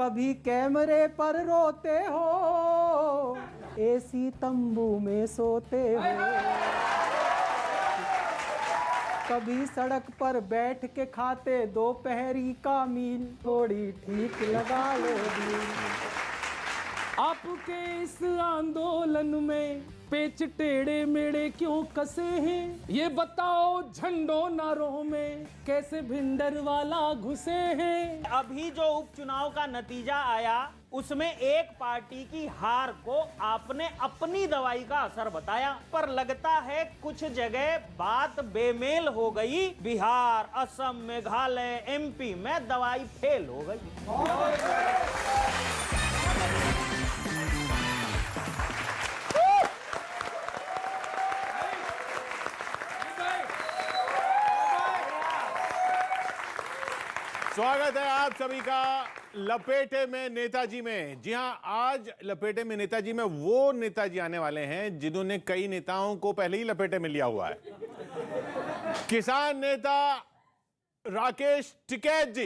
कभी कैमरे पर रोते हो, एसी तंबू में सोते हो, कभी सड़क पर बैठ के खाते दोपहरी का मील, थोड़ी ठीक लगा लो दिल। आपके इस आंदोलन में पेच टेढ़े मेढ़े क्यों कसे हैं, ये बताओ झंडों नारों में कैसे भिंडर वाला घुसे हैं। अभी जो उपचुनाव का नतीजा आया उसमें एक पार्टी की हार को आपने अपनी दवाई का असर बताया, पर लगता है कुछ जगह बात बेमेल हो गई। बिहार, असम, मेघालय, एमपी में दवाई फेल हो गई। स्वागत है आप सभी का लपेटे में नेताजी में। जी हां, आज लपेटे में नेताजी में वो नेताजी आने वाले हैं जिन्होंने कई नेताओं को पहले ही लपेटे में लिया हुआ है। किसान नेता राकेश टिकैत जी।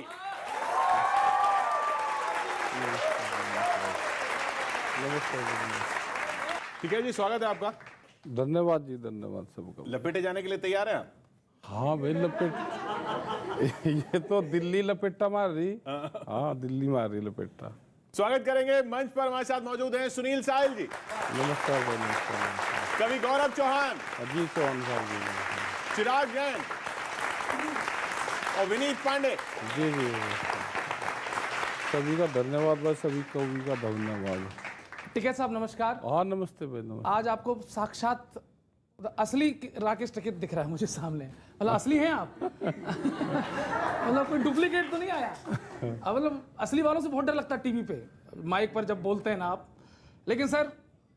टिकैत जी, स्वागत है आपका। धन्यवाद जी, धन्यवाद सबका। लपेटे जाने के लिए तैयार हैं आप? हाँ भाई, लपेट ये तो दिल्ली लपेटा मार रही। हाँ, दिल्ली मार रही लपेटा। स्वागत करेंगे, मंच पर हमारे साथ मौजूद हैं सुनील साहिल जी। नमस्कार भाई, नमस्कार। कवि गौरव चौहान, अजीत चौहान साहब जी, चिराग जैन और विनीत पांडे जी जी। सभी का धन्यवाद भाई, सभी कवि का धन्यवाद। टिकैत साहब नमस्कार। हाँ नमस्ते भाई, नमस्ते। आज आपको साक्षात असली राकेश टिकैत दिख रहा है मुझे सामने। मतलब असली हैं आप? मतलब कोई डुप्लीकेट तो नहीं आया? मतलब असली वालों से बहुत डर लगता है टीवी पे, माइक पर जब बोलते हैं ना आप। लेकिन सर,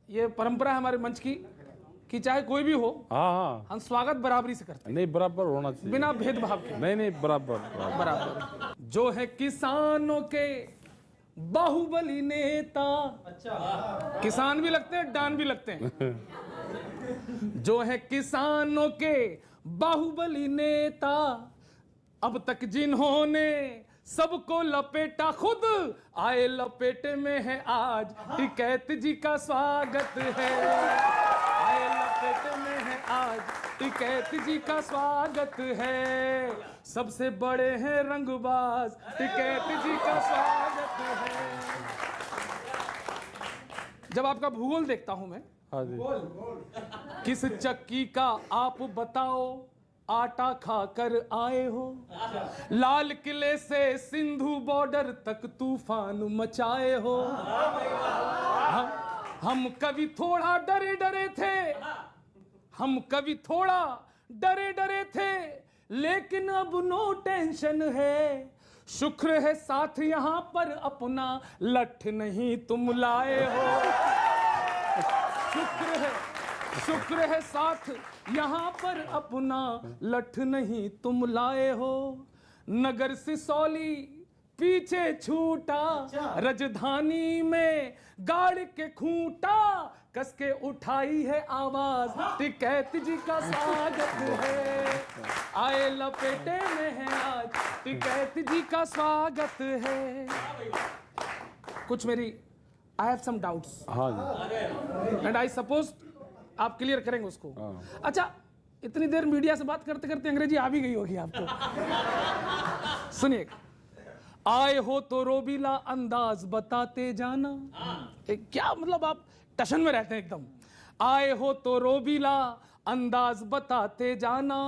ये परंपरा है हमारे मंच की कि चाहे कोई भी हो, हाँ हाँ, हम स्वागत बराबरी से करते हैं। नहीं बराबर होना चाहिए, बिना भेदभाव के। नहीं बराबर बराबर। जो है किसानों के बाहुबली नेता। अच्छा, किसान भी लगते हैं, डान भी लगते हैं। जो है किसानों के बाहुबली नेता, अब तक जिन्होंने सबको लपेटा, खुद आए लपेटे में है आज। टिकैत जी का स्वागत है, आए लपेटे में है आज। टिकैत जी का स्वागत है, सबसे बड़े हैं रंगबाज। टिकैत जी का स्वागत है। जब आपका भूगोल देखता हूं मैं, हाँ जी। किस चक्की का आप बताओ आटा खाकर आए हो, लाल किले से सिंधु बॉर्डर तक तूफान मचाए हो। हम कभी थोड़ा डरे डरे थे, हम कभी थोड़ा डरे डरे थे, लेकिन अब नो टेंशन है। शुक्र है साथ यहां पर अपना, लठ नहीं तुम लाए हो। शुक्र है साथ यहां पर अपना, लठ नहीं तुम लाए हो। नगर सिसौली पीछे छूटा, राजधानी में गाड़ के खूंटा, कस के उठाई है आवाज। टिकैत जी का स्वागत है, आए लपेटे में है आज। टिकैत जी का स्वागत है। कुछ मेरी आई हैव सम डाउट्स, हाँ जी, एंड आई सपोज आप क्लियर करेंगे उसको। अच्छा, इतनी देर मीडिया से बात करते करते अंग्रेजी आ भी गई होगी आपको। सुनिए, आए हो तो रोबीला अंदाज बताते जाना। क्या मतलब, आप टशन में रहते हैं एकदम। आए हो तो रोबीला अंदाज बताते जाना,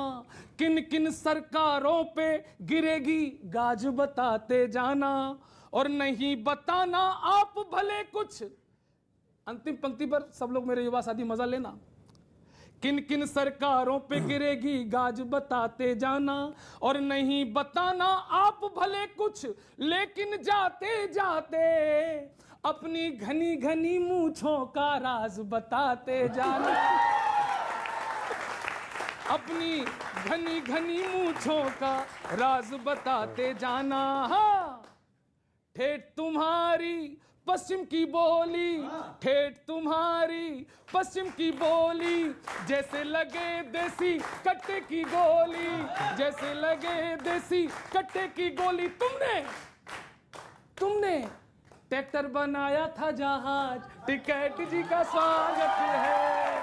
किन किन सरकारों पे गिरेगी गाज बताते जाना, और नहीं बताना आप भले कुछ। अंतिम पंक्ति पर सब लोग मेरे युवा साथी मजा लेना। किन किन सरकारों पे गिरेगी गाज बताते जाना, और नहीं बताना आप भले कुछ, लेकिन जाते जाते अपनी घनी घनी मूंछों का राज बताते जाना। अपनी घनी घनी मूंछों का राज बताते जाना। हाँ, ठेठ तुम्हारी पश्चिम की बोली, ठेठ तुम्हारी पश्चिम की बोली, जैसे लगे देसी कट्टे की गोली, जैसे लगे देसी कट्टे की गोली। तुमने ट्रैक्टर बनाया था जहाज, टिकैत जी का स्वागत है,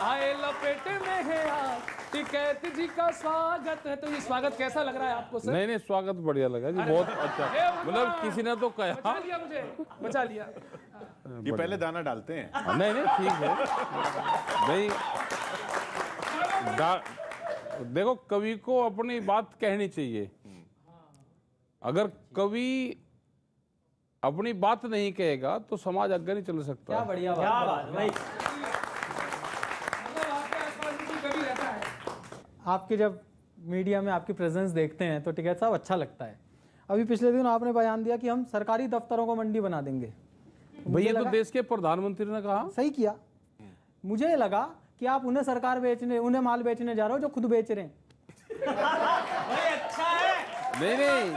आए लपेटे में है आज, टिकैत जी का स्वागत है। तो ये स्वागत कैसा लग रहा है आपको सर? नहीं नहीं, स्वागत बढ़िया लगा जी, बहुत अच्छा। मतलब किसी ने तो कहा, बचा लिया मुझे, बचा लिया। ये पहले दाना डालते हैं। नहीं नहीं ठीक है नहीं, देखो कवि को अपनी बात कहनी चाहिए। अगर कवि अपनी बात नहीं कहेगा तो समाज आगे नहीं चल सकता। क्या बढ़िया क्या बात। बात भाई। मतलब आपके आसपास भी कभी रहता है? आपके जब मीडिया में आपकी प्रेजेंस देखते हैं तो टिकैत साहब अच्छा लगता है। अभी पिछले दिन आपने बयान दिया कि हम सरकारी दफ्तरों को मंडी बना देंगे। भैया तो देश के प्रधानमंत्री ने कहा। सही किया। मुझे लगा कि आप उन्हें उन्हें माल बेचने जा रहे हो जो खुद बेच रहे हैं। भाई अच्छा है। नहीं नहीं,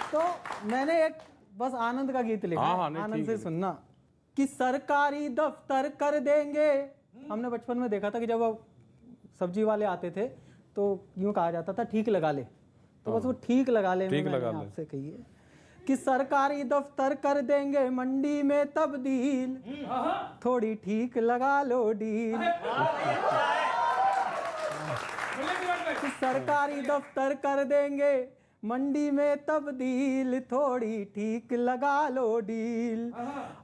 तो मैंने एक बस आनंद का गीत लिखा हाँ, है, नहीं, आनंद ठीक से है। सुनना कि सरकारी दफ्तर कर देंगे। हमने बचपन में देखा था कि जब वो सब्जी वाले आते थे तो यूं कहा जाता था ठीक लगा ले, तो बस वो ठीक लगा ले में ठीक मैंने लगा ले। आपसे कही है कि सरकारी दफ्तर कर देंगे मंडी में तब्दील, थोड़ी ठीक लगा लो डील। कि सरकारी दफ्तर कर देंगे मंडी में तब्दील, थोड़ी ठीक लगा लो डील।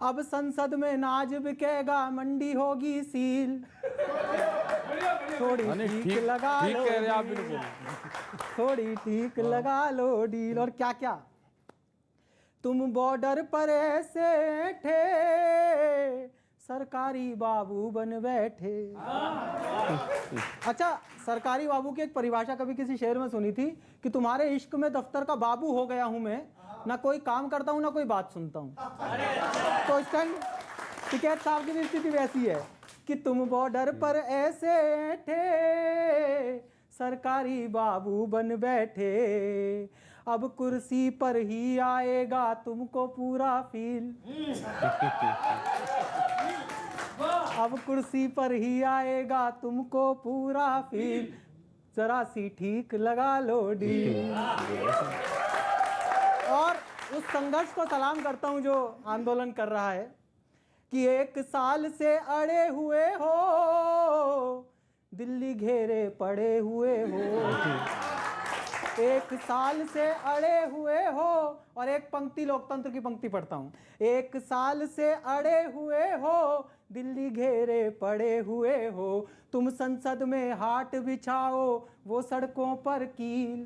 अब संसद में नाज बिकेगा, मंडी होगी सील, थोड़ी नहीं, ठीक ठीक लगा ठीक लो कह रहे हैं आप, डील। बिल्कुल। थोड़ी ठीक लगा लो डील। और क्या क्या, तुम बॉर्डर पर ऐसे थे, सरकारी बाबू बन बैठे। अच्छा, सरकारी बाबू की एक परिभाषा कभी किसी शेर में सुनी थी कि तुम्हारे इश्क में दफ्तर का बाबू हो गया हूं मैं, ना कोई काम करता हूं ना कोई बात सुनता हूं। तो इस टाइम टिकैत साहब की भी स्थिति वैसी है कि तुम बॉर्डर पर ऐसे थे, सरकारी बाबू बन बैठे। अब कुर्सी पर ही आएगा तुमको पूरा फील। अब कुर्सी पर ही आएगा तुमको पूरा फील, जरा सी ठीक लगा लो डील। और उस संघर्ष को सलाम करता हूं जो आंदोलन कर रहा है कि 1 साल से अड़े हुए हो, दिल्ली घेरे पड़े हुए हो। 1 साल से अड़े हुए हो। और एक पंक्ति लोकतंत्र की पंक्ति पढ़ता हूं। 1 साल से अड़े हुए हो, दिल्ली घेरे पड़े हुए हो। तुम संसद में हाट बिछाओ, वो सड़कों पर कील।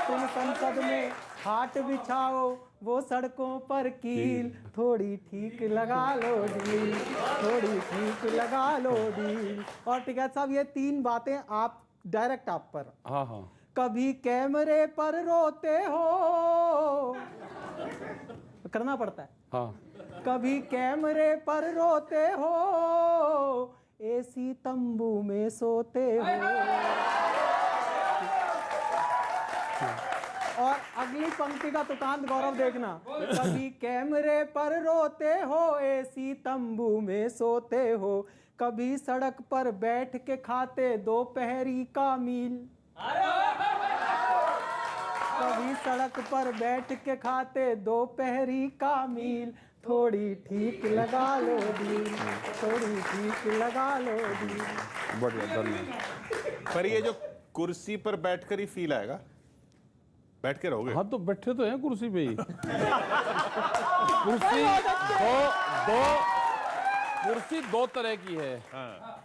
तुम संसद में हाट बिछाओ, वो सड़कों पर कील, थोड़ी ठीक लगा लो डील, थोड़ी ठीक लगा लो डील। और टिकैत साहब ये 3 बातें आप डायरेक्ट आप पर। हाँ हाँ, कभी कैमरे पर रोते हो, करना पड़ता है। हाँ कभी कैमरे पर रोते हो, एसी तंबू में सोते हो। और अगली पंक्ति का तुकांत गौरव देखना। कभी कैमरे पर रोते हो, एसी तंबू में सोते हो। कभी सड़क पर बैठ के खाते दोपहरी का मील। कभी सड़क पर बैठ के खाते दोपहरी का मील, थोड़ी ठीक लगा लो डील, थोड़ी ठीक लगा लो डील। बढ़िया, धन्यवाद। पर ये जो कुर्सी पर बैठकर ही फील आएगा, बैठ के रहोगे। हाँ तो बैठे तो हैं कुर्सी पे ही। कुर्सी दो कुर्सी 2 तरह की है। हाँ।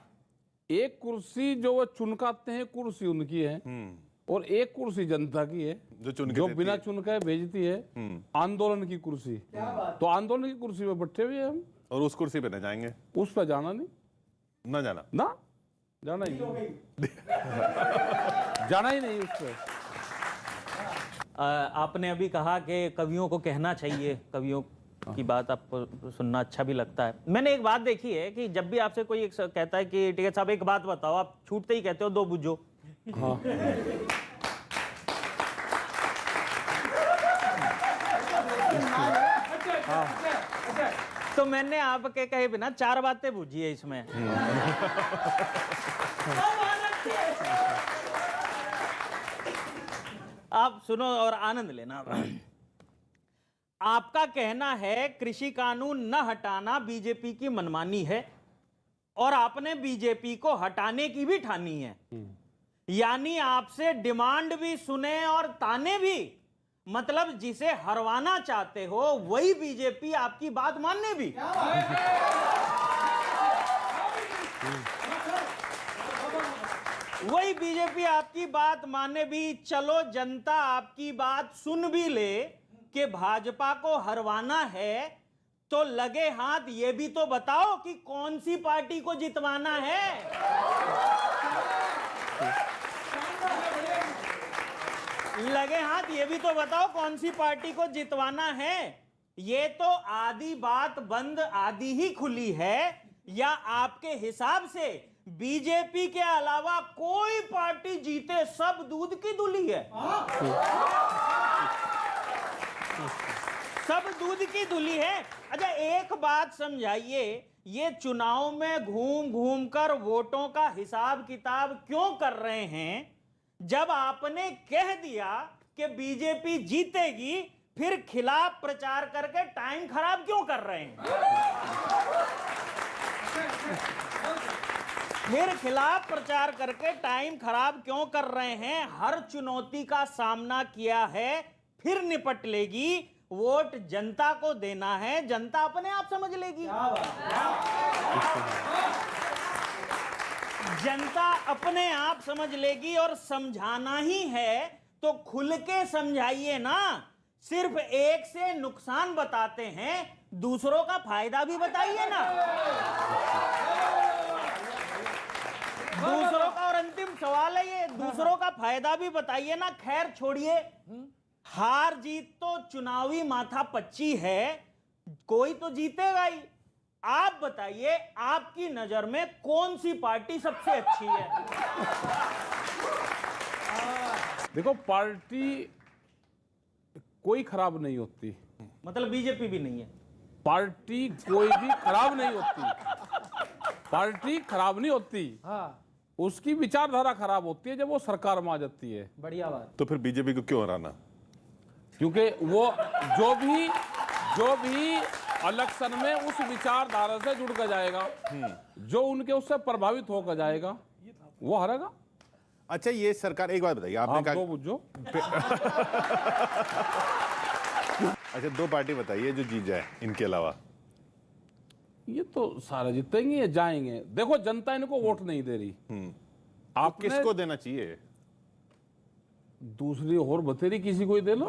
एक कुर्सी जो वो चुनकाते हैं, कुर्सी उनकी है। और एक कुर्सी जनता की है जो बिना चुनकाए भेजती है। आंदोलन की कुर्सी, तो आंदोलन की कुर्सी पे बैठे हुए हैं हम। और उस कुर्सी पे न जाएंगे, उस पर जाना नहीं, ना जाना, ना जाना ही नहीं। जाना ही नहीं उस पर। आपने अभी कहा कि कवियों को कहना चाहिए, कवियों की बात आपको सुनना अच्छा भी लगता है। मैंने एक बात देखी है कि जब भी आपसे कोई एक कहता है कि टिकैत साहब एक बात बताओ, आप छूटते ही कहते हो 2 बुझो। हाँ तो मैंने आपके कहे बिना 4 बातें बुझी है इसमें। आप सुनो और आनंद लेना। आपका कहना है कृषि कानून न हटाना बीजेपी की मनमानी है और आपने बीजेपी को हटाने की भी ठानी है, यानी आपसे डिमांड भी सुने और ताने भी, मतलब जिसे हरवाना चाहते हो वही बीजेपी आपकी बात मानने भी। वही बीजेपी आपकी बात माने भी। चलो जनता आपकी बात सुन भी ले कि भाजपा को हरवाना है, तो लगे हाथ ये भी तो बताओ कि कौन सी पार्टी को जितवाना है। लगे हाथ ये भी तो बताओ कौन सी पार्टी को जितवाना है। ये तो आधी बात बंद आधी ही खुली है, या आपके हिसाब से बीजेपी के अलावा कोई पार्टी जीते सब दूध की धुली है? सब दूध की धुली है। अच्छा एक बात समझाइए, ये चुनाव में घूम घूम कर वोटों का हिसाब किताब क्यों कर रहे हैं? जब आपने कह दिया कि बीजेपी जीतेगी, फिर खिलाफ प्रचार करके टाइम खराब क्यों कर रहे हैं? फिर खिलाफ प्रचार करके टाइम खराब क्यों कर रहे हैं? हर चुनौती का सामना किया है, फिर निपट लेगी। वोट जनता को देना है, जनता अपने आप समझ लेगी। जनता अपने आप समझ लेगी, और समझाना ही है तो खुल के समझाइए ना। सिर्फ एक से नुकसान बताते हैं, दूसरों का फायदा भी बताइए ना। दूसरों का, और अंतिम सवाल है ये, दूसरों का फायदा भी बताइए ना। खैर छोड़िए, हार जीत तो चुनावी माथापच्ची है, कोई तो जीतेगा ही। आप बताइए आपकी नजर में कौन सी पार्टी सबसे अच्छी है? देखो पार्टी कोई खराब नहीं होती, मतलब बीजेपी भी नहीं है? पार्टी कोई भी खराब नहीं होती, पार्टी खराब नहीं होती। हाँ उसकी विचारधारा खराब होती है जब वो सरकार में आ जाती है। बढ़िया बात। तो फिर बीजेपी को क्यों हराना? क्योंकि वो जो भी इलेक्शन में उस विचारधारा से जुड़ कर जाएगा, जो उनके उससे प्रभावित होकर जाएगा, वो हारेगा। अच्छा ये सरकार, एक बात बताइए, आपने कहा बुझो। अच्छा दो पार्टी बताइए जो जीत जाए इनके अलावा। ये तो सारे जीतेंगे या जाएंगे। देखो जनता इनको वोट नहीं दे रही। आप किसको देना चाहिए? दूसरी और बतेरी किसी को ही दे लो।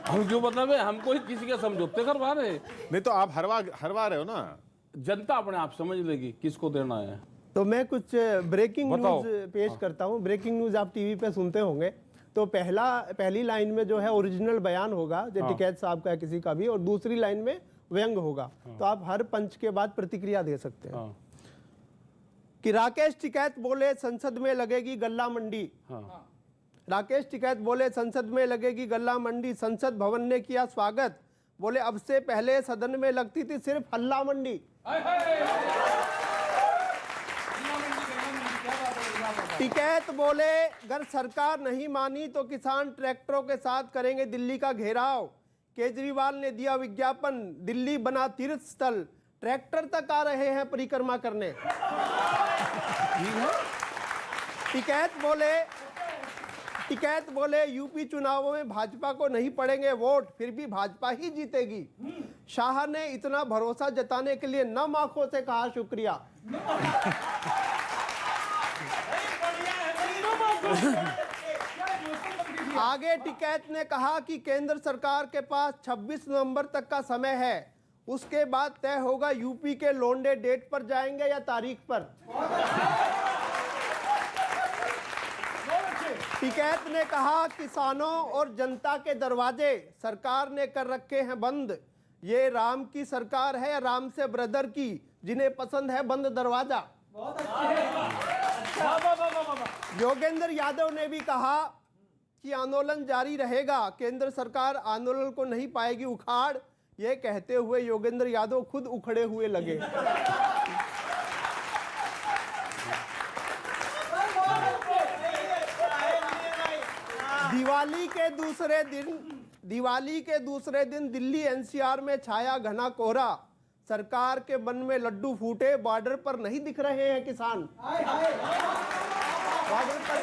हम क्यों मतलब है, हम कोई किसी के समझौते करवा रहे? नहीं तो आप हरवा रहे हो ना। जनता अपने आप समझ लेगी किसको देना है। तो मैं कुछ ब्रेकिंग बताओ। न्यूज पेश करता हूं। ब्रेकिंग न्यूज आप टीवी पे सुनते होंगे, तो पहली लाइन में जो है ओरिजिनल बयान होगा जो टिकैत साहब का किसी का भी, और दूसरी लाइन में व्यंग होगा। तो आप हर पंच के बाद प्रतिक्रिया दे सकते हैं। कि राकेश टिकैत बोले संसद में लगेगी गल्ला मंडी। राकेश टिकैत बोले संसद में लगेगी गल्ला मंडी, संसद भवन ने किया स्वागत। बोले अब से पहले सदन में लगती थी सिर्फ हल्ला मंडी। टिकैत बोले अगर सरकार नहीं मानी तो किसान ट्रैक्टरों के साथ करेंगे दिल्ली का घेराव। केजरीवाल ने दिया विज्ञापन, दिल्ली बना तीर्थ स्थल, ट्रैक्टर तक आ रहे हैं परिक्रमा करने। टिकैत बोले यूपी चुनावों में भाजपा को नहीं पड़ेंगे वोट, फिर भी भाजपा ही जीतेगी। शाह ने इतना भरोसा जताने के लिए नम आंखों से कहा शुक्रिया। आगे टिकैत ने कहा कि केंद्र सरकार के पास 26 नवंबर तक का समय है, उसके बाद तय होगा यूपी के लोंडे डेट पर जाएंगे या तारीख पर। टिकैत ने कहा किसानों और जनता के दरवाजे सरकार ने कर रखे हैं बंद। ये राम की सरकार है, राम से ब्रदर की, जिन्हें पसंद है बंद दरवाजा। योगेंद्र यादव ने भी कहा कि आंदोलन जारी रहेगा, केंद्र सरकार आंदोलन को नहीं पाएगी उखाड़। ये कहते हुए योगेंद्र यादव खुद उखड़े हुए लगे। दिवाली के दूसरे दिन दिल्ली एनसीआर में छाया घना कोहरा, सरकार के मन में लड्डू फूटे, बॉर्डर पर नहीं दिख रहे हैं किसान। बॉर्डर पर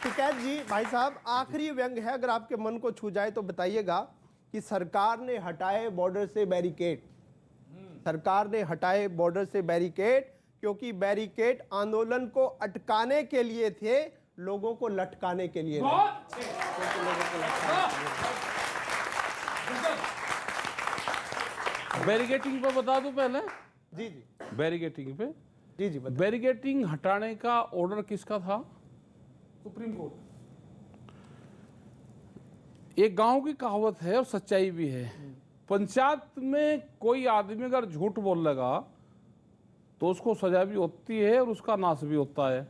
टिकैत जी, भाई साहब, आखिरी व्यंग है, अगर आपके मन को छू जाए तो बताइएगा कि सरकार ने हटाए बॉर्डर से बैरिकेड। सरकार ने हटाए बॉर्डर से बैरिकेड क्योंकि बैरिकेड आंदोलन को अटकाने के लिए थे, लोगों को लटकाने के लिए नहीं। बैरिकेटिंग पे बता दूं पहले। जी जी बैरिकेटिंग पे, जी जी बताइए। बैरिकेटिंग हटाने का ऑर्डर किसका था? Supreme court. एक गांव की कहावत है और सच्चाई भी है, पंचायत में कोई आदमी अगर झूठ बोल लगा तो उसको सजा भी होती है और उसका नाश भी होता है।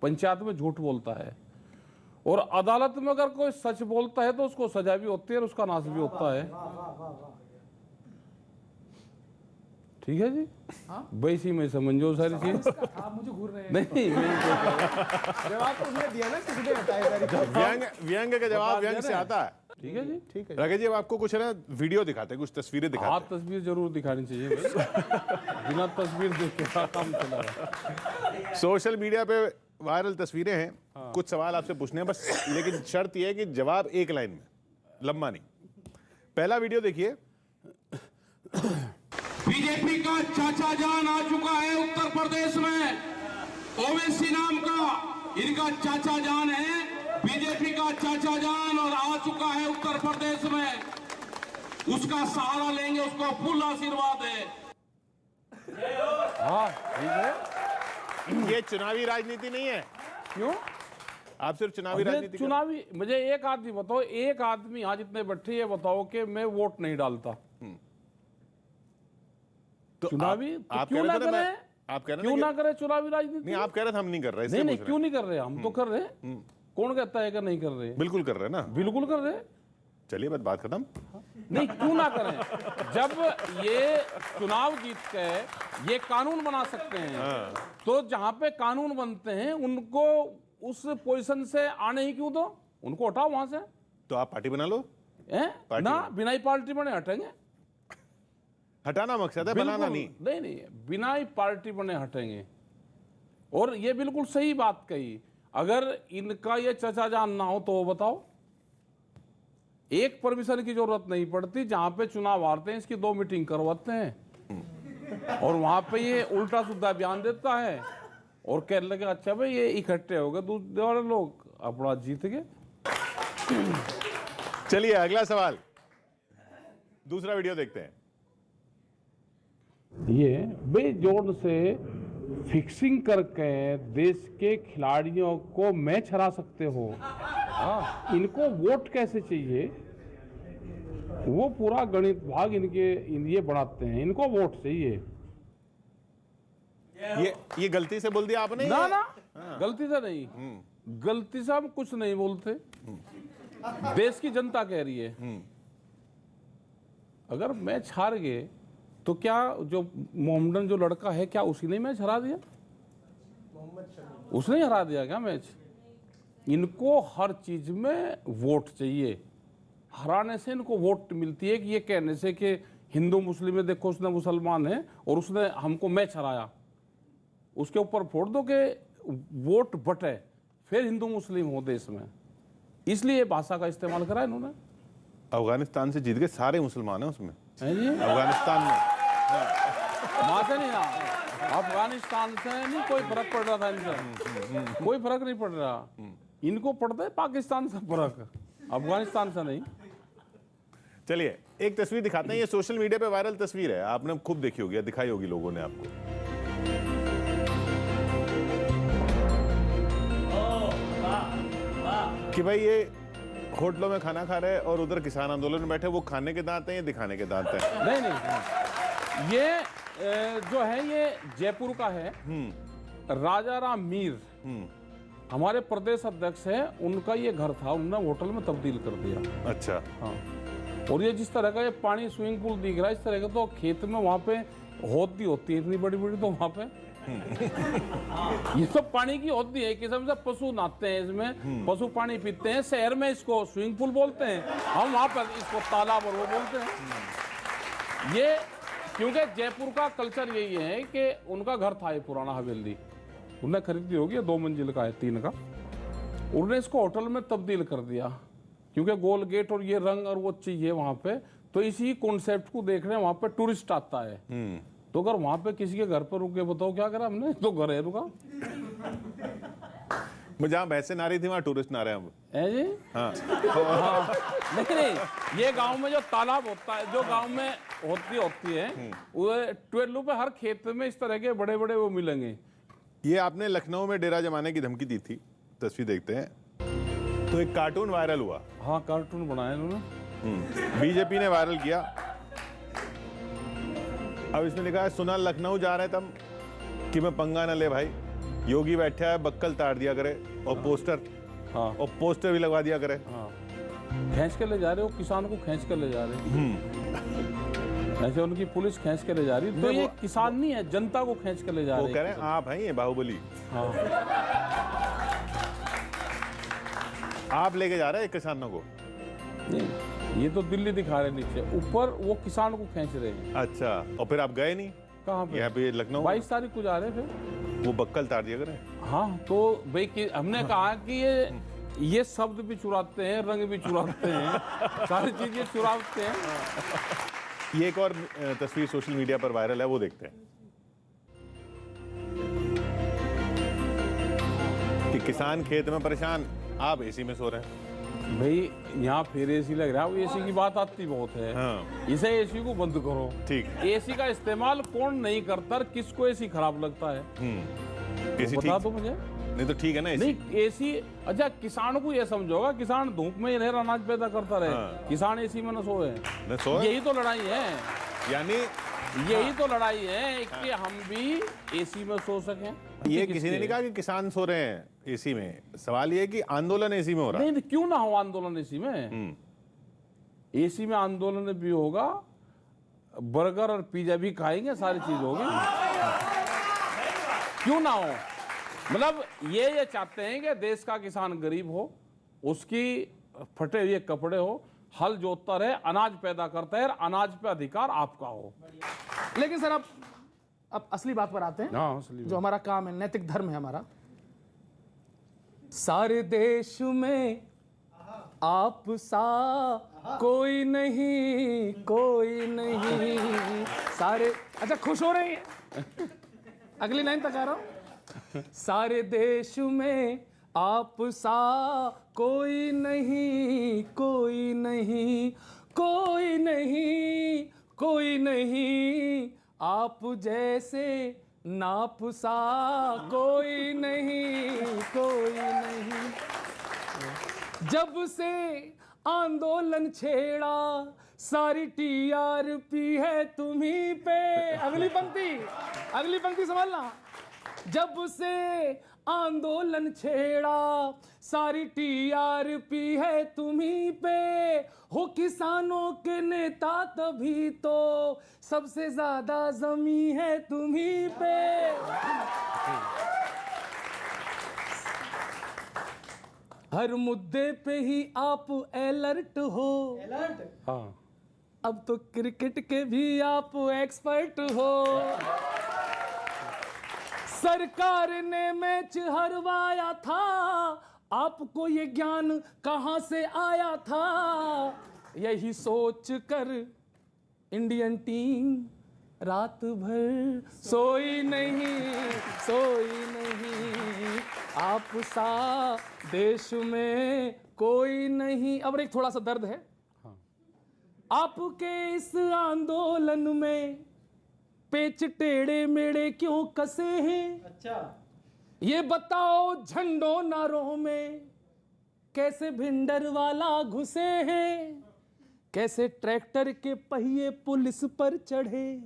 पंचायत में झूठ बोलता है, और अदालत में अगर कोई सच बोलता है तो उसको सजा भी होती है और उसका नाश भी होता है। ठीक है जी, वैसी में समझो सारी चीज। आप मुझे घूर रहे हैं। नहीं, जवाब तो उसने दिया ना, किसने हटाए बैरिकेड। व्यंग का जवाब व्यंग से आता है। ठीक है जी, ठीक है। राकेश जी, अब आपको कुछ है ना वीडियो दिखाते हैं, कुछ तस्वीरें दिखाते हाथ तस्वीर जरूर दिखानी चाहिए भाई। बिना तस्वीर देख के क्या काम चला रहा है। हैं। सोशल मीडिया पे वायरल तस्वीरें हैं, कुछ सवाल आपसे पूछने हैं बस, लेकिन शर्त यह है कि जवाब एक लाइन में, लंबा नहीं। पहला वीडियो देखिए। बीजेपी का चाचा जान आ चुका है उत्तर प्रदेश में, ओवैसी नाम का इनका चाचा जान है, बीजेपी का चाचा जान, और आ चुका है उत्तर प्रदेश में। उसका सहारा लेंगे, उसको फुल आशीर्वाद है। हाँ ठीक है। ये चुनावी राजनीति नहीं है। क्यों? आप सिर्फ चुनावी मुझे राजनीति चुनावी, मुझे एक आदमी बताओ, एक आदमी यहाँ जितने बैठे ये बताओ कि मैं वोट नहीं डालता। तो चुनावी आप तो कह क्यों रहे ना थे ना, करें? आप कह रहे क्यों थे ना कि- करें चुनावी राजनीति? नहीं, आप कह रहे थे हम नहीं कर रहे, इसलिए नहीं नहीं, पूछ रहे क्यों नहीं कर रहे? हम तो कर रहे हैं। कौन कहता है कि नहीं कर रहे? हैं। बिल्कुल कर रहे हैं ना। बिल्कुल कर रहे हैं। चलिए बस बात खत्म। नहीं, क्यों ना करें? जब ये चुनाव जीत के ये कानून बना सकते हैं, तो जहां पे कानून बनते हैं उनको उस पोजीशन से आने ही क्यों दो? उनको हटाओ वहां से। तो आप पार्टी बना लो। पार्टी ना, बना। बिना ही पार्टी बने हटेंगे। हटाना मकसद है, बनाना बिल्कुल नहीं। नहीं, बिना ही पार्टी बने हटेंगे। और ये बिल्कुल सही बात कही। अगर इनका ये चचा जान ना हो तो वो बताओ, एक परमिशन की जरूरत नहीं पड़ती। जहां पे चुनाव हारते हैं इसकी 2 मीटिंग करवाते हैं और वहां पे ये उल्टा सीधा बयान देता है और कहने लगे अच्छा भाई ये इकट्ठे हो गए दूसरे वाले लोग, अपना जीत गए। चलिए अगला सवाल, दूसरा वीडियो देखते हैं। ये बेजोड़ से फिक्सिंग करके देश के खिलाड़ियों को मैच हरा सकते हो। इनको वोट कैसे चाहिए वो पूरा गणित भाग ये बढ़ाते हैं। इनको वोट चाहिए। ये गलती से बोल दिया आपने? ना ना, गलती से नहीं, गलती से हम कुछ नहीं बोलते। देश की जनता कह रही है। अगर मैच हार गए तो क्या जो मोहम्मदन जो लड़का है, क्या उसी ने मैच हरा दिया? उसने हरा दिया क्या मैच? इनको हर चीज में वोट चाहिए। हराने से इनको वोट मिलती है कि ये कहने से कि हिंदू मुस्लिम में देखो उसने मुसलमान है और उसने हमको मैच हराया, उसके ऊपर फोड़ दो कि वोट बटे, फिर हिंदू मुस्लिम हो देश में। इसलिए भाषा का इस्तेमाल करा इन्होंने। अफगानिस्तान से जीत गए, सारे मुसलमान हैं उसमें, है जी? अफगानिस्तान में। वहां से नहीं, अफगानिस्तान से नहीं कोई फर्क पड़ रहा था इनसे, कोई फर्क नहीं पड़ रहा। इनको पड़ता है पाकिस्तान से फर्क, अफगानिस्तान से नहीं। चलिए एक तस्वीर दिखाते हैं। ये सोशल मीडिया पे वायरल तस्वीर है, आपने खूब देखी होगी, दिखाई होगी लोगों ने आपको। कि भाई ये होटलों में खाना खा रहे हैं और उधर किसान आंदोलन में बैठे, वो खाने के दांत हैं या दिखाने के दांत हैं? नहीं नहीं, ये जो है ये जयपुर का है। राजा राम मीर हमारे प्रदेश अध्यक्ष है, उनका ये घर था, उन्होंने होटल में तब्दील कर दिया। अच्छा। हाँ, और ये जिस तरह का ये पानी स्विमिंग पूल दिख रहा है, इस तरह का तो खेत में वहाँ पे होती है इतनी बड़ी बड़ी, तो वहाँ पे ये सब पानी की होती है, किस्म से पशु नहाते हैं इसमें, पशु पानी पीते हैं। शहर में इसको स्विमिंग पूल बोलते हैं, हम वहाँ पर इसको तालाब और वो बोलते हैं। ये क्योंकि जयपुर का कल्चर यही है कि उनका घर था ये पुराना हवेली, उन्हें खरीदी होगी, 2 मंजिल का है, 3 का। उन्होंने इसको होटल में तब्दील कर दिया क्योंकि गोल गेट और ये रंग और वो चाहिए वहाँ पे, तो इसी कॉन्सेप्ट को देखने वहाँ पे टूरिस्ट आता है। तो अगर वहाँ पे किसी के घर पर रुके, बताओ क्या करा हमने, तो घर है रुका। जहाँ भैंसे ना रही थी वहाँ टूरिस्ट ना रहे हम है जी। हाँ। हाँ। नहीं, ये गांव में जो तालाब होता है, जो गांव में होती है, वो ट्वेल्व पे हर खेत में इस तरह के बड़े बड़े वो मिलेंगे। ये आपने लखनऊ में डेरा जमाने की धमकी दी थी, तस्वीर देखते हैं। तो एक कार्टून वायरल हुआ। हाँ, कार्टून बनाया इन्होंने, बीजेपी ने वायरल किया। अब इसमें लिखा है, सुना लखनऊ जा रहे तम कि मैं पंगा न ले भाई, योगी बैठा है बक्कल तार दिया करे, और पोस्टर, हाँ, और पोस्टर भी लगवा दिया करे। हाँ, खींच के ले जा रहे हो, किसान को खींच के ले जा रहे हैं। ऐसे उनकी पुलिस खींच के ले जा रही है, तो ये किसान नहीं है, जनता को खींच के ले जा रहे हैं। वो कह रहे हैं आप हैं ये बाहुबली, आप लेके जा रहे हैं किसानों को। नहीं, ये तो दिल्ली दिखा रहे नीचे, ऊपर वो किसान को खींच रहे हैं। अच्छा, और फिर आप गए नहीं? कहाँ पे? यहाँ पे लखनऊ 22 तारीख को जा रहे थे। वो बक्कल तार दिया करे। हाँ, तो भाई हमने कहा कि ये शब्द भी चुराते हैं, रंग भी चुराते हैं, सारी चीजें चुराते हैं। ये एक और तस्वीर सोशल मीडिया पर वायरल है, वो देखते हैं कि किसान खेत में परेशान, आप एसी में सो रहे हैं। भाई यहाँ फिर एसी लग रहा है, एसी की बात आती बहुत है। हाँ। इसे एसी को बंद करो। ठीक। एसी का इस्तेमाल कौन नहीं करता, किसको एसी खराब लगता है? एसी बता ठीक, दो मुझे। नहीं तो ठीक है ना एसी। नहीं, एसी अच्छा, किसान को ये समझोगा, किसान धूप में रह अनाज पैदा करता रहे। हाँ। किसान एसी में न सोए। न सोए? यही तो लड़ाई है, यानी यही तो लड़ाई है कि हम भी एसी में सो सकें। ये किसी ने नहीं कहा कि किसान सो रहे हैं एसी में, सवाल ये है कि आंदोलन एसी में हो रहा है। नहीं, क्यों ना हो आंदोलन एसी में? एसी में आंदोलन भी होगा, बर्गर और पिज्जा भी खाएंगे, सारी चीज होगी, क्यों ना हो। मतलब ये चाहते हैं कि देश का किसान गरीब हो, उसकी फटे हुए कपड़े हो, हल जोतता रहे, अनाज पैदा करता है, अनाज पे अधिकार आपका हो। लेकिन सर अब असली बात पर आते हैं। हाँ, असली जो हमारा काम है, नैतिक धर्म है हमारा। सारे देश में आप सा कोई नहीं, कोई नहीं, सारे, अच्छा खुश हो रहे हैं? अगली लाइन तक आ रहा हूं। सारे देश में आप सा कोई नहीं, कोई नहीं, कोई नहीं, कोई नहीं, आप जैसे नाप सा कोई नहीं, कोई नहीं। जब से आंदोलन छेड़ा, सारी टीआरपी है तुम्ही पे। अगली पंक्ति संभालना। जब से आंदोलन छेड़ा, सारी टीआरपी है तुम्ही पे, हो किसानों के नेता तभी तो सबसे ज्यादा जमी है तुम्ही पे। हर मुद्दे पे ही आप अलर्ट हो। हाँ, अब तो क्रिकेट के भी आप एक्सपर्ट हो। सरकार ने मैच हरवाया था, आपको ये ज्ञान कहां से आया था? यही सोच कर इंडियन टीम रात भर सोई नहीं, सोई नहीं, आप सा देश में कोई नहीं। अब एक थोड़ा सा दर्द है। आपके इस आंदोलन में पेच टेढ़े मेढ़े क्यों कसे हैं? अच्छा, ये बताओ झंडों नारों में कैसे भिंडर वाला घुसे हैं? कैसे ट्रैक्टर के पहिए पुलिस पर चढ़े?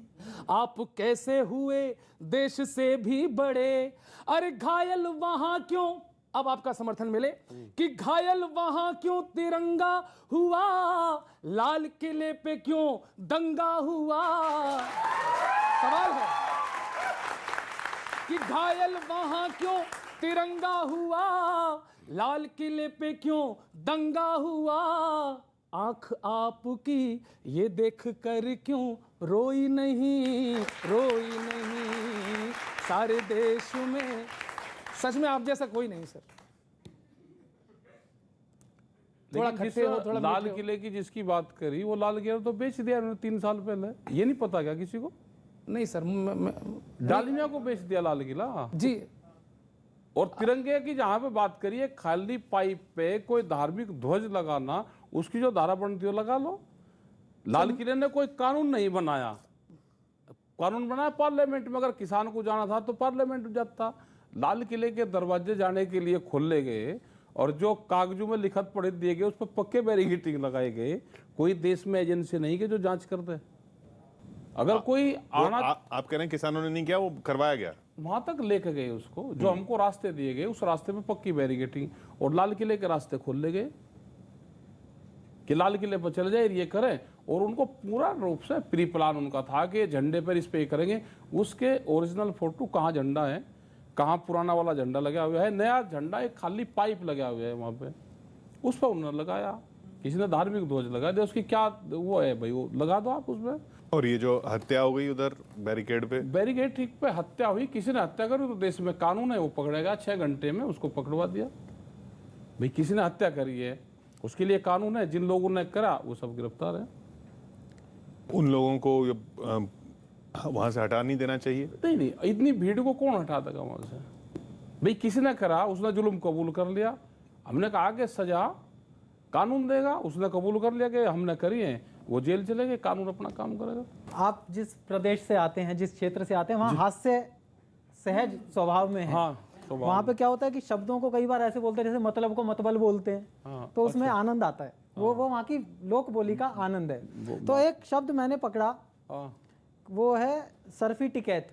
आप कैसे हुए देश से भी बड़े? अरे घायल वहां क्यों, अब आपका समर्थन मिले, कि घायल वहां क्यों तिरंगा हुआ, लाल किले पे क्यों दंगा हुआ? सवाल है। कि घायल वहां क्यों तिरंगा हुआ, लाल किले पे क्यों दंगा हुआ, आंख आपकी ये देख कर क्यों रोई नहीं, रोई नहीं, सारे देश में। सच में आप जैसा कोई नहीं सर, थोड़ा लेकिन खट्टे हो, जिस थोड़ा लाल मीठे हो। किले की जिसकी बात करी, वो लाल किला तो बेच दिया उन्होंने 3 साल पहले। ये नहीं पता क्या किसी को? नहीं सर, डालमिया को बेच दिया लाल किला। जी और तिरंगे की जहां पे बात करिए, खाली पाइप पे कोई धार्मिक ध्वज लगाना, उसकी जो धारा बनती हो लगा लो। लाल किले ने कोई कानून नहीं बनाया, कानून बनाया पार्लियामेंट में। अगर किसान को जाना था तो पार्लियामेंट में जाता। लाल किले के दरवाजे जाने के लिए खोले गए और जो कागजों में लिखत पढ़े दिए गए, उस पर पक्के बैरिकेडिंग लगाए गए। कोई देश में एजेंसी नहीं कि जो जांच कर दे। अगर कोई आना, आप कह रहे हैं किसानों ने नहीं किया, वो करवाया गया। वहां तक लेके गए उसको, जो हमको रास्ते दिए गए, उस रास्ते पे पक्की बैरिकेडिंग और लाल किले के रास्ते खोल ले गए कि लाल किले पर चले जाए, ये करें। और उनको पूरा रूप से प्री प्लान उनका था कि झंडे पर इस पे करेंगे। उसके ओरिजिनल फोटो कहाँ झंडा है, कहाँ पुराना वाला झंडा लगा हुआ है, नया झंडा एक खाली पाइप लगा हुआ है वहाँ पे, उस पर उन्होंने लगाया। किसी ने धार्मिक ध्वज लगा दिया, उसकी क्या वो है भाई, वो लगा दो आप उसमें। और ये जो हत्या हो गई उधर बैरिकेड पे, बैरिकेड ठीक पे हत्या हुई, किसी ने हत्या करी तो देश में कानून है, वो पकड़ेगा। 6 घंटे में उसको पकड़वा दिया। भाई किसी ने हत्या करी है, उसके लिए कानून है। जिन लोगों ने करा वो सब गिरफ्तार है। उन लोगों को वहां से हटा नहीं देना चाहिए। नहीं, इतनी भीड़ को कौन हटा देगा वहां से? भाई किसी ने करा, उसने जुल्म कबूल कर लिया। हमने कहा कि सजा कानून देगा, उसने कबूल कर लिया कि हमने करी है, वो जेल चले गए, कानून अपना काम करेगा। आप जिस प्रदेश से आते हैं, जिस क्षेत्र से आते हैं, वहाँ हास्य सहज स्वभाव में है। हाँ, स्वभाव वहाँ पे क्या होता है कि शब्दों को कई बार ऐसे बोलते हैं जैसे मतलब को मतबल बोलते हैं। हाँ, तो उसमें आनंद आता है। वो वहाँ की लोक बोली का आनंद है। तो एक शब्द मैंने पकड़ा, हाँ। वो है सर्फी टिकैत।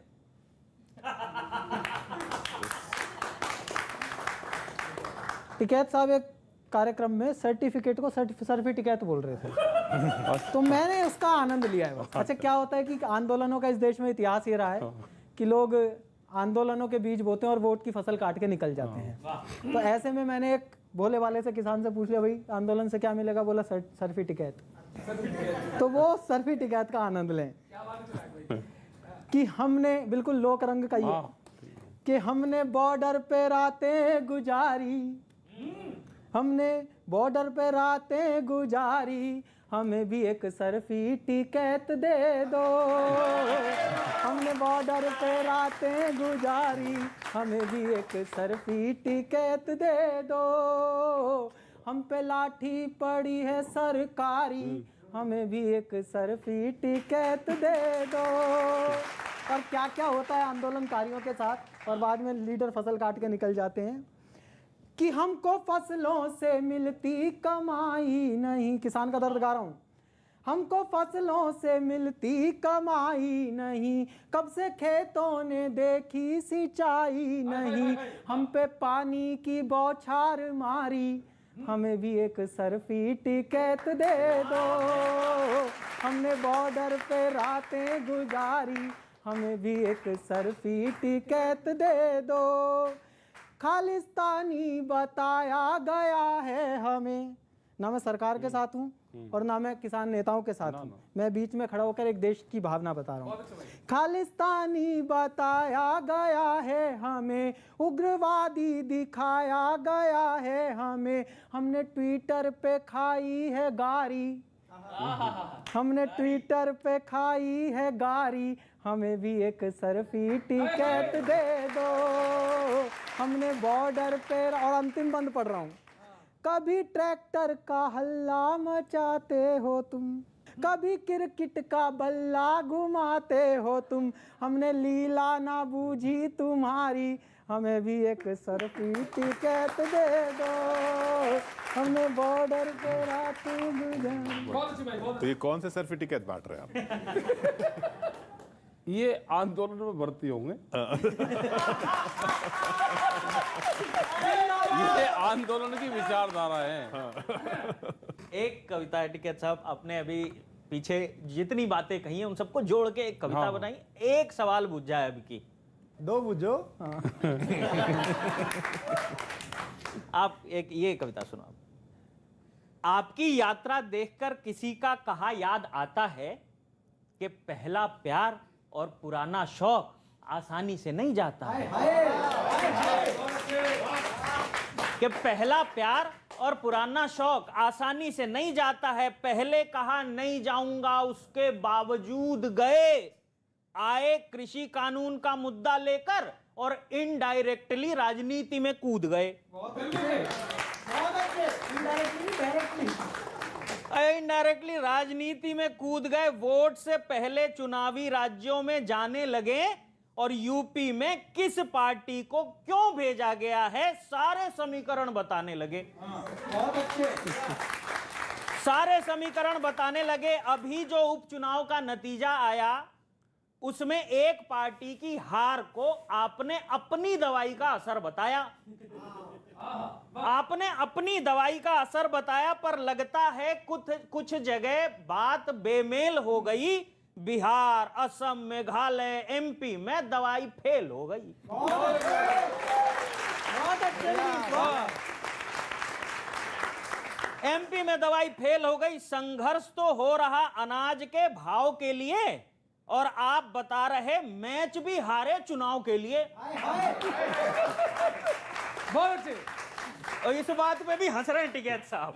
टिकैत साहब एक कार्यक्रम में सर्टिफिकेट को सर्फी टिकैत बोल रहे थे। तो मैंने उसका आनंद लिया है। अच्छा, क्या होता है कि आंदोलनों का इस देश में इतिहास ये रहा है कि लोग आंदोलनों के बीज बोते हैं और वोट की फसल काट के निकल जाते हैं। तो ऐसे में मैंने एक भोले वाले से किसान से पूछ लिया, भाई आंदोलन से क्या मिलेगा? बोला सर्फी टिकैत। तो वो सर्फी टिकैत का आनंद लें कि हमने बिल्कुल लोक रंग का ये कि हमने बॉर्डर पे रातें गुजारी, हमने बॉर्डर पे रातें गुजारी, हमें भी एक सर्फी टिकैत दे दो। हमने बॉर्डर पे रातें गुजारी, हमें भी एक सर्फी टिकैत दे दो। हम पे लाठी पड़ी है सरकारी, हमें भी एक सर्फी टिकैत दे दो। और क्या क्या होता है आंदोलनकारियों के साथ, और बाद में लीडर फसल काट के निकल जाते हैं कि हमको फसलों से मिलती कमाई नहीं। किसान का दर्द गा रहा हूँ। हमको फसलों से मिलती कमाई नहीं, कब से खेतों ने देखी सिंचाई नहीं। हम पे पानी की बौछार मारी, हमें भी एक सर्फी टिकैत दे दो। हमने बॉर्डर पे रातें गुजारी, हमें भी एक सर्फी टिकैत दे दो। खालिस्तानी बताया गया है हमें। ना मैं सरकार के साथ हूँ और ना मैं किसान नेताओं के साथ हूँ, मैं बीच में खड़ा होकर एक देश की भावना बता रहा हूँ। खालिस्तानी बताया गया है हमें, उग्रवादी दिखाया गया है हमें। हमने ट्विटर पे खाई है गारी, हमने ट्विटर पे खाई है गारी, हमें भी एक सर्फी टिकैत दे दो। हमने बॉर्डर पे, और अंतिम बंद पढ़ रहा हूँ, कभी ट्रैक्टर का हल्ला मचाते हो तुम, कभी क्रिकेट का बल्ला घुमाते हो तुम। हमने लीला ना बूझी तुम्हारी, हमें भी एक सर्फी टिकैत दे दो। हमने बॉर्डर पे रात गुजारी। तो ये कौन से सर्फी टिकैत बांट रहे हैं आप? ये आंदोलन में भर्ती होंगे। ये आंदोलन की विचारधारा है। एक कविता है टिकैत साहब, आपने अभी पीछे जितनी बातें कही हैं उन सबको जोड़ के एक कविता बनाई। एक सवाल पूछ जाए अभी की, दो बुझो। आप एक ये कविता सुनो। आपकी यात्रा देखकर किसी का कहा याद आता है कि पहला प्यार और पुराना शौक आसानी से नहीं जाता है। कि पहला प्यार और पुराना शौक आसानी से नहीं जाता है। पहले कहा नहीं जाऊंगा, उसके बावजूद गए। आए कृषि कानून का मुद्दा लेकर और इनडायरेक्टली राजनीति में कूद गए। इनडायरेक्टली राजनीति में कूद गए। वोट से पहले चुनावी राज्यों में जाने लगे और यूपी में किस पार्टी को क्यों भेजा गया है सारे समीकरण बताने लगे। सारे समीकरण बताने लगे। अभी जो उपचुनाव का नतीजा आया उसमें एक पार्टी की हार को आपने अपनी दवाई का असर बताया। आपने अपनी दवाई का असर बताया, पर लगता है कुछ जगह बात बेमेल हो गई। बिहार, असम, मेघालय, एमपी में दवाई फेल हो गई। एमपी में दवाई फेल हो गई। संघर्ष तो हो रहा अनाज के भाव के लिए और आप बता रहे मैच भी हारे चुनाव के लिए। बहुत अच्छे। और इस बात पे भी हंस रहे हैं टिकैत साहब।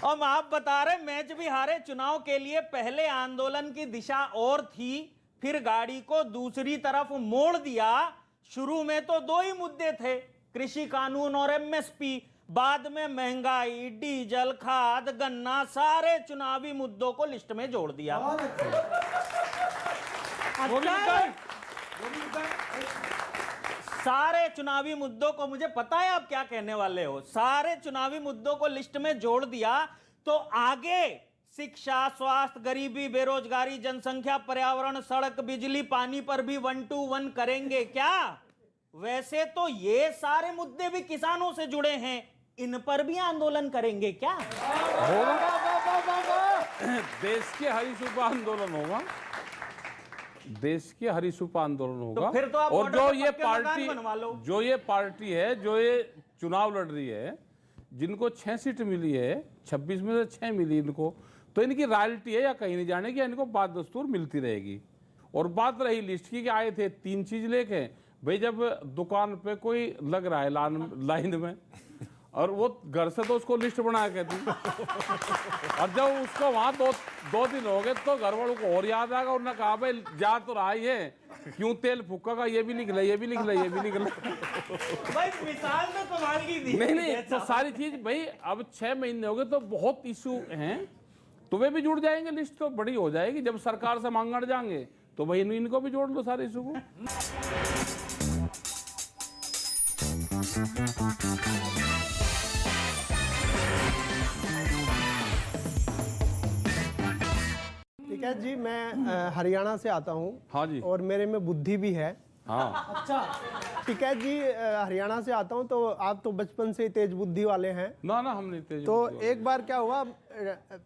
और आप बता रहे मैच भी हारे चुनाव के लिए। पहले आंदोलन की दिशा और थी, फिर गाड़ी को दूसरी तरफ मोड़ दिया। शुरू में तो दो ही मुद्दे थे, कृषि कानून और एमएसपी। बाद में महंगाई, डीजल, खाद, गन्ना, सारे चुनावी मुद्दों को लिस्ट में जोड़ दिया। सारे चुनावी मुद्दों को, मुझे पता है आप क्या कहने वाले हो, सारे चुनावी मुद्दों को लिस्ट में जोड़ दिया तो आगे शिक्षा, स्वास्थ्य, गरीबी, बेरोजगारी, जनसंख्या, पर्यावरण, सड़क, बिजली, पानी पर भी 1 to 1 करेंगे क्या? वैसे तो ये सारे मुद्दे भी किसानों से जुड़े हैं, इन पर भी आंदोलन करेंगे क्या? देश के हरिसूपा आंदोलन होगा, देश के हरिसूपा आंदोलन होगा। फिर तो आप और ऑर्डर जो पे ये पक्के मकान पार्टी, बनवा लो। जो ये पार्टी है, जो ये चुनाव लड़ रही है, जिनको 6 सीट मिली है, 26 में से 6 मिली इनको, तो इनकी रॉयल्टी है या कहीं नहीं जाने की, इनको बात दस्तूर मिलती रहेगी। और बात रही लिस्ट की कि आए थे 3 चीज लेके, भाई जब दुकान पे कोई लग रहा है लाइन में और वो घर से तो उसको लिस्ट बना के दी, और जब उसको वहां दो दिन हो गए तो घर वालों को और याद आएगा, उन्होंने कहा भाई जा तो रहा ही है, क्यों तेल फूका, ये भी निकला, ये भी निकला, ये भी निकला। भाई मिसाल तो कमाल की दी। नहीं तो सारी चीज भाई अब 6 महीने हो गए तो बहुत इशू हैं, तो वे भी जुड़ जाएंगे, लिस्ट तो बड़ी हो जाएगी। जब सरकार से मांगने जाएंगे तो भाई इनको भी जोड़ लो सारे इशू को। ठीक है जी, मैं हरियाणा से आता हूँ। हाँ जी। और मेरे में बुद्धि भी है। हाँ अच्छा, ठीक है जी, हरियाणा से आता हूँ, तो आप तो बचपन से तेज बुद्धि वाले हैं। ना हम नहीं तेज। तो एक बार क्या हुआ,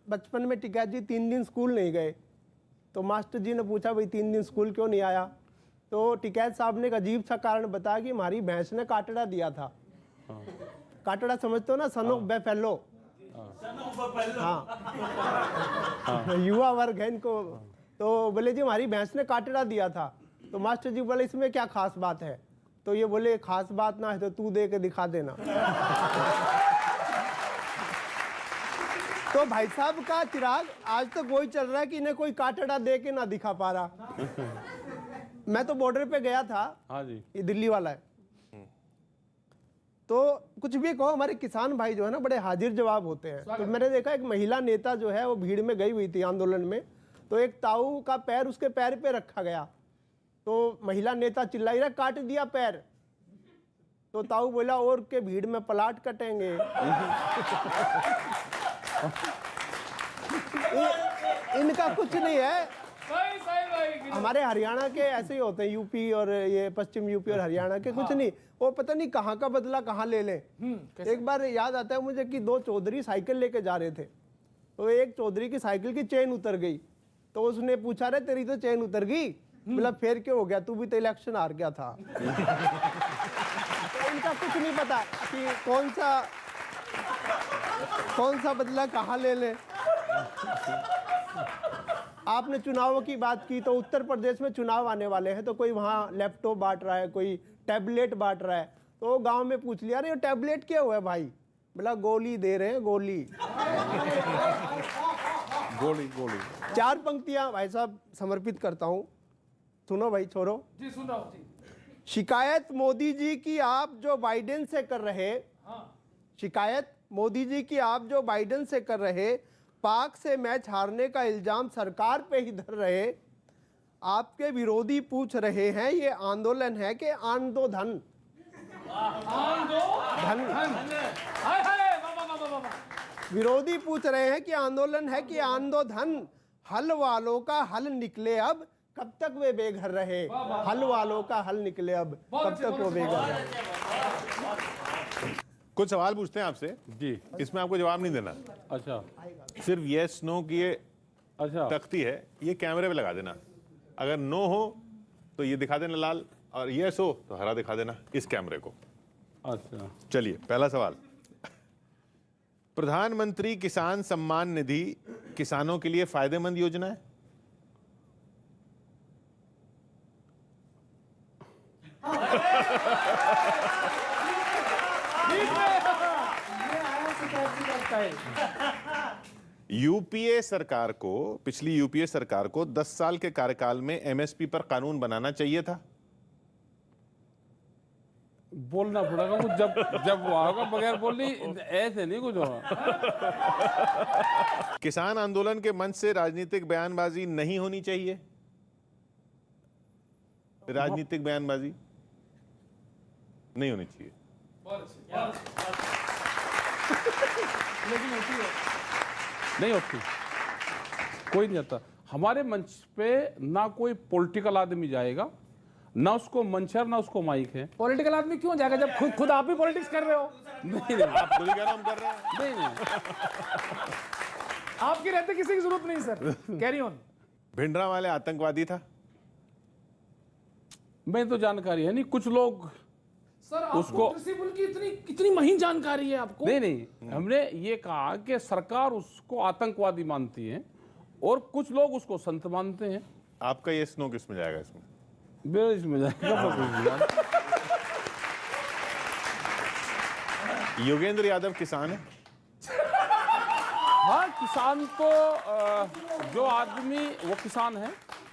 बचपन में टिकैत जी 3 दिन स्कूल नहीं गए, तो मास्टर जी ने पूछा भाई 3 दिन स्कूल क्यों नहीं आया? तो टिकैत साहब ने एक अजीब सा कारण बताया कि हमारी भैंस ने काटड़ा दिया था। काटड़ा समझते हो ना, सन ऑफ बेफेलो। हाँ, युवा वर्ग है इनको। तो बोले जी हमारी भैंस ने काटड़ा दिया था। तो मास्टर जी बोले इसमें क्या खास बात है? तो ये बोले खास बात ना है तो तू दे के दिखा देना। तो भाई साहब का चिराग आज तक वही चल रहा है कि इन्हें कोई काटड़ा दे के ना दिखा पा रहा। मैं तो बॉर्डर पे गया था। हाँ जी। ये दिल्ली वाला है। तो कुछ भी कहो, हमारे किसान भाई जो है ना बड़े हाजिर जवाब होते हैं। तो मैंने देखा एक महिला नेता जो है वो भीड़ में गई हुई थी आंदोलन में, तो एक ताऊ का पैर उसके पैर पे रखा गया। तो महिला नेता चिल्लाई रहा काट दिया पैर। तो ताऊ बोला और के भीड़ में पलाट कटेंगे। इनका कुछ नहीं है। हमारे हरियाणा के ऐसे ही होते हैं, यूपी और ये पश्चिम यूपी और हरियाणा के कुछ नहीं, वो पता नहीं कहाँ का बदला कहाँ ले लें। एक बार याद आता है मुझे कि 2 चौधरी साइकिल लेके जा रहे थे, तो एक चौधरी की साइकिल की चेन उतर गई। तो उसने पूछा रे तेरी तो चेन उतर गई, बोला फिर क्यों हो गया, तू भी तो इलेक्शन हार गया था। तो इनका कुछ नहीं पता कि कौन सा बदला कहाँ ले ले। आपने चुनावों की बात की, तो उत्तर प्रदेश में चुनाव आने वाले हैं, तो कोई वहाँ लैपटॉप बांट रहा है, कोई टैबलेट बांट रहा है, तो गांव में पूछ लिया, अरे ये टैबलेट क्या हुआ है भाई? बोला गोली दे रहे हैं, गोली। गोली 4 पंक्तियां भाई साहब समर्पित करता हूं, सुनो भाई छोरो। जी सुन रहा हूँ जी। शिकायत मोदी जी की आप जो बाइडेन से कर रहे, शिकायत मोदी जी की आप जो बाइडेन से कर रहे, पाक से मैच हारने का इल्जाम सरकार पे ही धर रहे, आपके विरोधी पूछ रहे हैं ये आंदोलन है कि आंदोधन? धन। हाय हाय वाह वाह वाह वाह। विरोधी पूछ रहे हैं कि आंदोलन है कि आंदोधन? हल वालों का हल निकले अब, कब तक वे बेघर रहे? हल वालों का हल निकले अब, कब तक वो बेघर रहे? कुछ सवाल पूछते हैं आपसे जी। इसमें आपको जवाब नहीं देना, अच्छा सिर्फ यस नो की ये अच्छा तख्ती है, ये कैमरे पे लगा देना। अगर नो हो तो ये दिखा देना लाल, और यस हो तो हरा दिखा देना इस कैमरे को। अच्छा चलिए पहला सवाल, प्रधानमंत्री किसान सम्मान निधि किसानों के लिए फायदेमंद योजना है? यूपीए सरकार को, पिछली यूपीए सरकार को 10 साल के कार्यकाल में एमएसपी पर कानून बनाना चाहिए था। बोलना पड़ेगा कुछ, जब वो होगा, बगैर बोलनी ऐसे नहीं कुछ होगा। किसान आंदोलन के मंच से राजनीतिक बयानबाजी नहीं होनी चाहिए। राजनीतिक बयानबाजी नहीं होनी चाहिए। लेकिन होती है। नहीं होती, कोई नहीं आता। हमारे मंच पे ना कोई पॉलिटिकल आदमी जाएगा, ना उसको मंचर ना उसको माइक है। पॉलिटिकल आदमी क्यों जाएगा जब खुद आप ही पॉलिटिक्स कर रहे हो? नहीं आप खुद ही कह रहे हम कर रहे हैं। नहीं आपकी रहते किसी की जरूरत नहीं सर। Carry on. भिंडरा वाले आतंकवादी था? मैं तो जानकारी है नहीं, कुछ लोग सर उसको की इतनी महीन जानकारी है आपको? नहीं, हमने ये कहा कि सरकार उसको आतंकवादी मानती है और कुछ लोग उसको संत मानते हैं। आपका ये स्नो किस में जाएगा? इसमें इसमें जाएगा। योगेंद्र यादव किसान है? हाँ, किसान तो जो आदमी वो किसान है।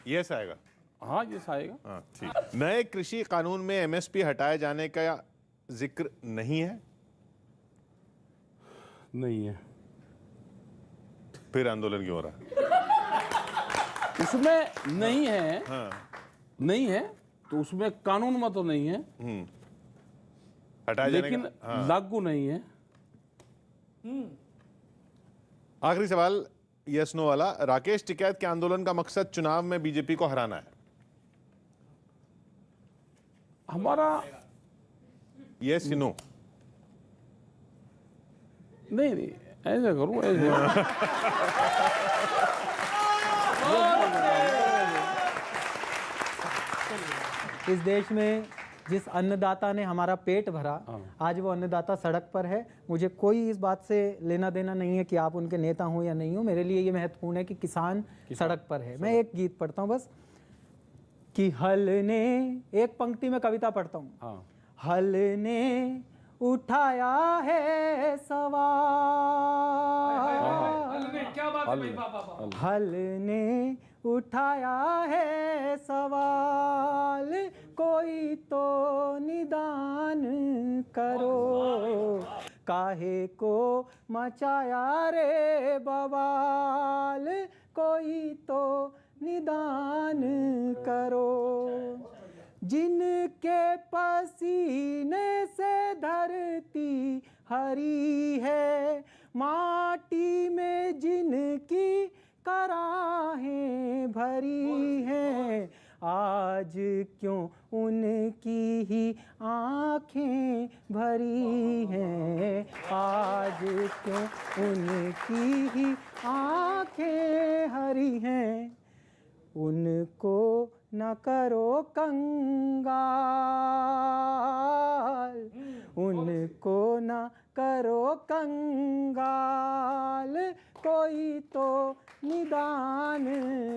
यस आएगा? हाँ, ये आएगा। हाँ ठीक। नए कृषि कानून में एमएसपी हटाए जाने का जिक्र नहीं है? नहीं है। फिर आंदोलन क्यों हो रहा है? उसमें नहीं है। हाँ। नहीं है तो उसमें कानून में तो नहीं है, हटाए जाने लेकिन का हाँ। लागू नहीं है। आखिरी सवाल यस नो वाला, राकेश टिकैत के आंदोलन का मकसद चुनाव में बीजेपी को हराना है? हमारा यस नो? नहीं, ऐसे करूं ऐसे। इस देश में जिस अन्नदाता ने हमारा पेट भरा, आज वो अन्नदाता सड़क पर है। मुझे कोई इस बात से लेना देना नहीं है कि आप उनके नेता हो या नहीं हो। मेरे लिए ये महत्वपूर्ण है कि किसान सड़क पर है। मैं एक गीत पढ़ता हूँ बस, कि हल ने, एक पंक्ति में कविता पढ़ता हूँ। हल ने उठाया है सवाल, क्या बात है भाई, वाह। हल ने उठाया है सवाल, कोई तो निदान करो, काहे को मचाया रे बवाल, कोई तो निदान करो। जिनके पसीने से धरती हरी है, माटी में जिनकी कराहें भरी हैं, आज क्यों उनकी ही आँखें भरी हैं, आज क्यों उनकी ही आँखें हरी हैं। उनको न करो कंगाल, उनको न करो कंगाल, कोई तो निदान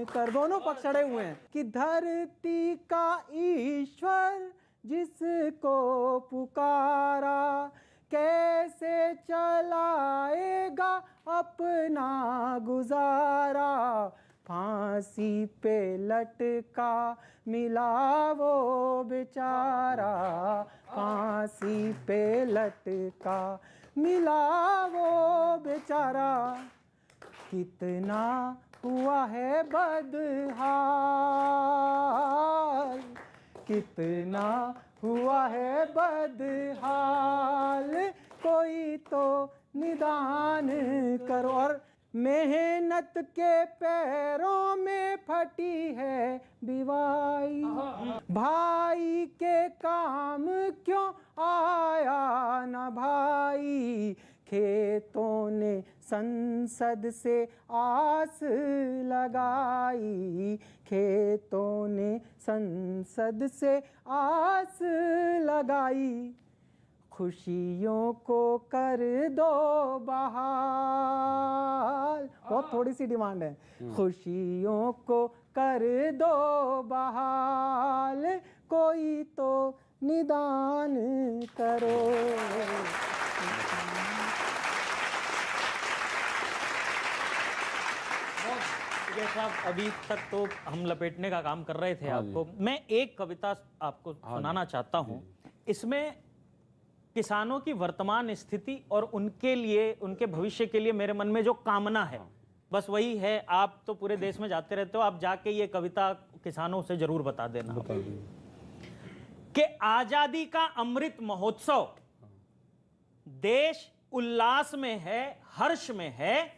कर। दोनों पक्ष अड़े हुए हैं कि धरती का ईश्वर जिसको पुकारा, कैसे चलाएगा अपना गुजारा। फांसी पे लटका मिला वो बेचारा, फांसी पे लटका मिला वो बेचारा। कितना हुआ है बदहाल, कितना हुआ है बदहाल, कोई तो निदान करो। और मेहनत के पैरों में फटी है बिवाई, भाई के काम क्यों आया न भाई। खेतों ने संसद से आस लगाई, खेतों ने संसद से आस लगाई। खुशियों को कर दो बहाल, बहुत थोड़ी सी डिमांड है। खुशियों को कर दो बहाल, कोई तो निदान करो। साहब अभी तक तो हम लपेटने का काम कर रहे थे आपको। मैं एक कविता आपको सुनाना चाहता हूं। इसमें किसानों की वर्तमान स्थिति और उनके लिए, उनके भविष्य के लिए मेरे मन में जो कामना है, बस वही है। आप तो पूरे देश में जाते रहते हो, आप जाके ये कविता किसानों से जरूर बता देना कि आजादी का अमृत महोत्सव देश उल्लास में है, हर्ष में है,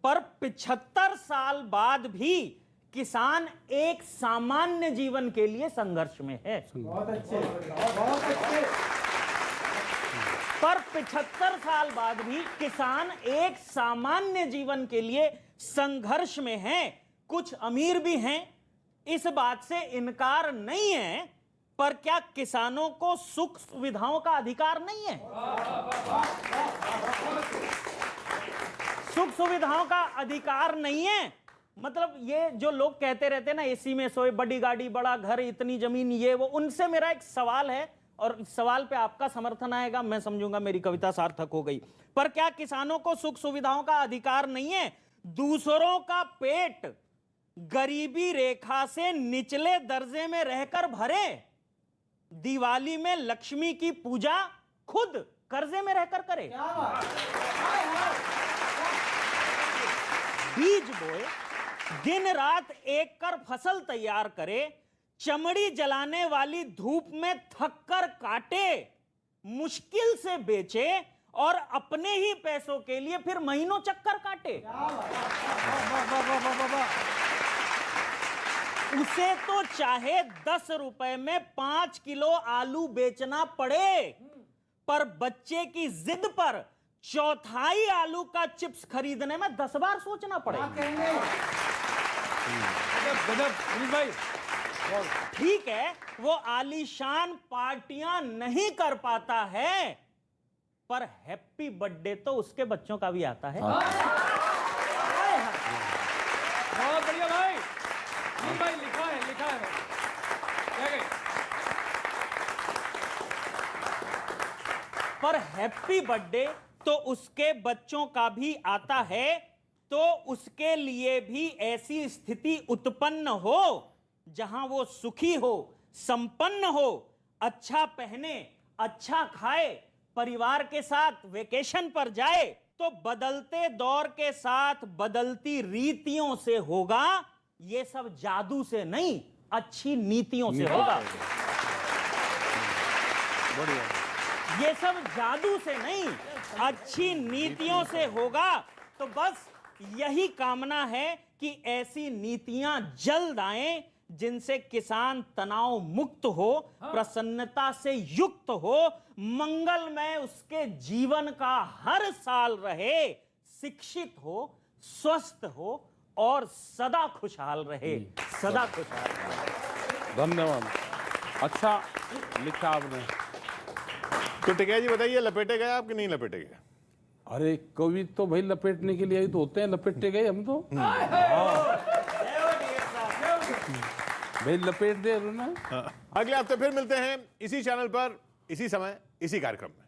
पर 75 साल बाद भी किसान एक सामान्य जीवन के लिए संघर्ष में है। बहुत अच्छे, बहुत अच्छे। पर 75 साल बाद भी किसान एक सामान्य जीवन के लिए संघर्ष में हैं। कुछ अमीर भी हैं, इस बात से इनकार नहीं है, पर क्या किसानों को सुख सुविधाओं का अधिकार नहीं है? सुख सुविधाओं का अधिकार नहीं है। मतलब ये जो लोग कहते रहते हैं ना, एसी में सोए, बड़ी गाड़ी, बड़ा घर, इतनी जमीन, ये वो, उनसे मेरा एक सवाल है और इस सवाल पे आपका समर्थन आएगा, मैं समझूंगा मेरी कविता सार्थक हो गई। पर क्या किसानों को सुख सुविधाओं का अधिकार नहीं है? दूसरों का पेट गरीबी रेखा से निचले दर्जे में रहकर भरे, दिवाली में लक्ष्मी की पूजा खुद कर्जे में रहकर करे, बीज बोए, दिन रात एक कर फसल तैयार करे, चमड़ी जलाने वाली धूप में थककर काटे, मुश्किल से बेचे और अपने ही पैसों के लिए फिर महीनों चक्कर काटे। उसे तो चाहे 10 रुपए में 5 किलो आलू बेचना पड़े, पर बच्चे की जिद पर चौथाई आलू का चिप्स खरीदने में 10 बार सोचना पड़े। ठीक है, वो आलीशान पार्टियां नहीं कर पाता है, पर हैप्पी बर्थडे तो उसके बच्चों का भी आता है। बहुत बढ़िया भाई, भाई लिखा है, लिखा है। पर हैप्पी बर्थडे तो उसके बच्चों का भी आता है, तो उसके लिए भी ऐसी स्थिति उत्पन्न हो जहां वो सुखी हो, संपन्न हो, अच्छा पहने, अच्छा खाए, परिवार के साथ वेकेशन पर जाए। तो बदलते दौर के साथ बदलती रीतियों से होगा, ये सब जादू से नहीं, अच्छी नीतियों से होगा। ये सब जादू से नहीं, अच्छी नीतियों से होगा। तो बस यही कामना है कि ऐसी नीतियां जल्द आएं जिनसे किसान तनाव मुक्त हो, प्रसन्नता से युक्त हो, मंगलमय उसके जीवन का हर साल रहे, शिक्षित हो, स्वस्थ हो और सदा खुशहाल रहे, सदा खुशहाल रहे। धन्यवाद, अच्छा लिखा आपने। तो टिकैत जी बताइए, लपेटे गए आप कि नहीं लपेटे गए? अरे कवि तो भाई लपेटने के लिए ही तो होते हैं, लपेटे गए हम तो। भाई लपेट दे उन्होंने। अगले हफ्ते फिर मिलते हैं इसी चैनल पर, इसी समय, इसी कार्यक्रम में।